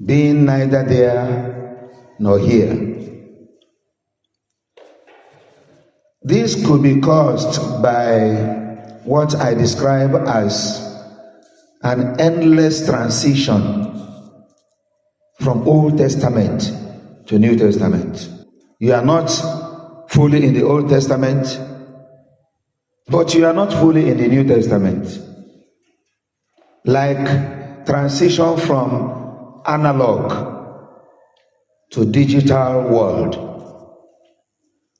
being neither there nor here. This could be caused by what I describe as an endless transition from Old Testament to New Testament. You are not fully in the Old Testament, but you are not fully in the New Testament. Like transition from analog to digital world.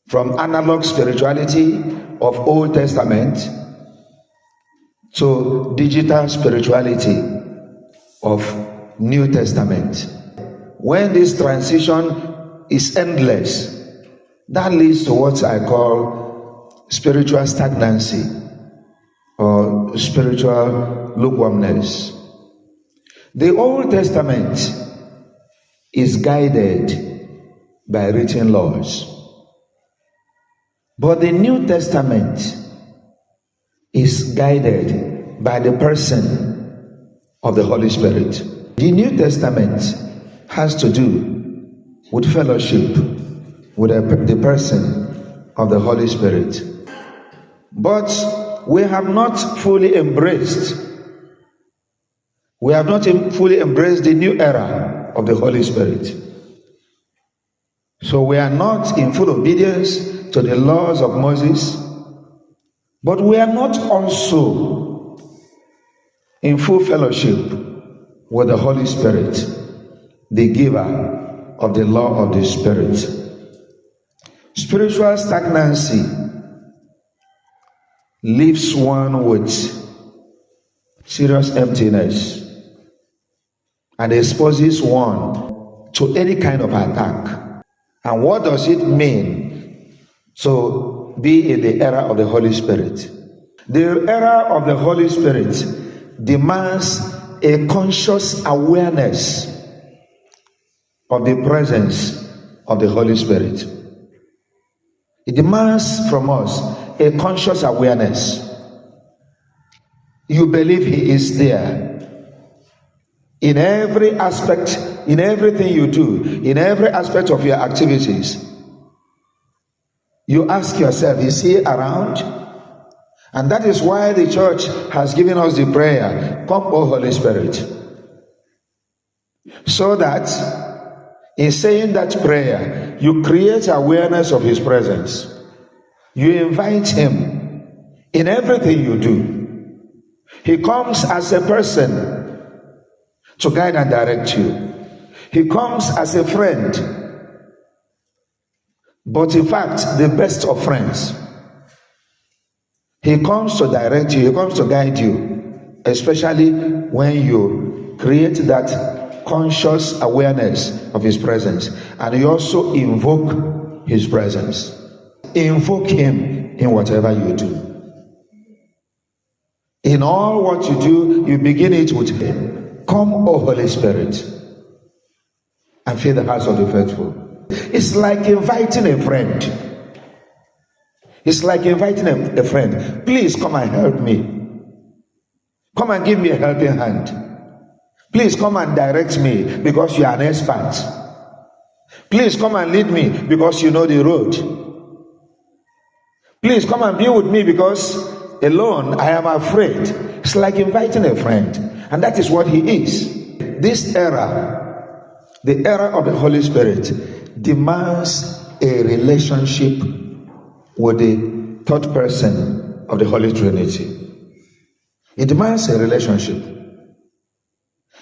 From analog spirituality of Old Testament to digital spirituality of New Testament. When this transition is endless, that leads to what I call spiritual stagnancy or spiritual lukewarmness. The Old Testament is guided by written laws. But the New Testament is guided by the person of the Holy Spirit. The New Testament has to do with fellowship with the person of the Holy Spirit. But we have not fully embraced the new era of the Holy Spirit. So we are not in full obedience to the laws of Moses, but we are not also in full fellowship with the Holy Spirit, the giver of the law of the Spirit. Spiritual stagnancy leaves one with serious emptiness and exposes one to any kind of attack. And what does it mean to be in the era of the Holy Spirit? The era of the Holy Spirit demands a conscious awareness of the presence of the Holy Spirit. It demands from us a conscious awareness. You believe He is there in every aspect, in everything you do, in every aspect of your activities. You ask yourself, is He around? And that is why the church has given us the prayer, come, O Holy Spirit. So that in saying that prayer, you create awareness of His presence. You invite Him in everything you do. He comes as a person to guide and direct you. He comes as a friend, but in fact, the best of friends. He comes to direct you, He comes to guide you, especially when you create that conscious awareness of His presence, and you also invoke His presence. Invoke Him in whatever you do. In all what you do, you begin it with Him. Come, O Holy Spirit, and fill the hearts of the faithful. It's like inviting a friend. It's like inviting a friend. Please come and help me. Come and give me a helping hand. Please come and direct me because you are an expert. Please come and lead me because you know the road. Please come and be with me because alone I am afraid. It's like inviting a friend. And that is what He is. This era, the era of the Holy Spirit, demands a relationship with the third person of the Holy Trinity. It demands a relationship.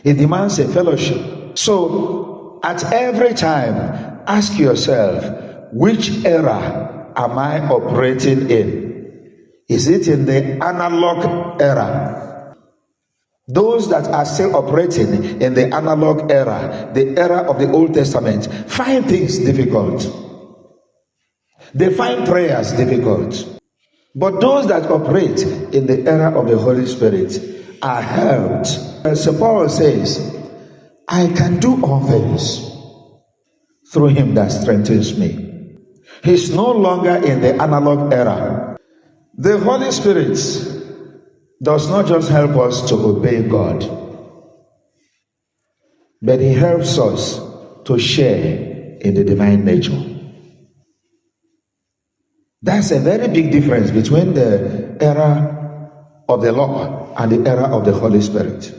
It demands a fellowship. So, at every time, ask yourself, which era am I operating in? Is it in the analog era? Those that are still operating in the analog era, the era of the Old Testament, find things difficult. They find prayers difficult. But those that operate in the era of the Holy Spirit are helped. As Paul says, I can do all things through Him that strengthens me. He's no longer in the analog era. The Holy Spirit does not just help us to obey God. but he helps us to share in the divine nature. That's a very big difference between the era of the law and the era of the Holy Spirit.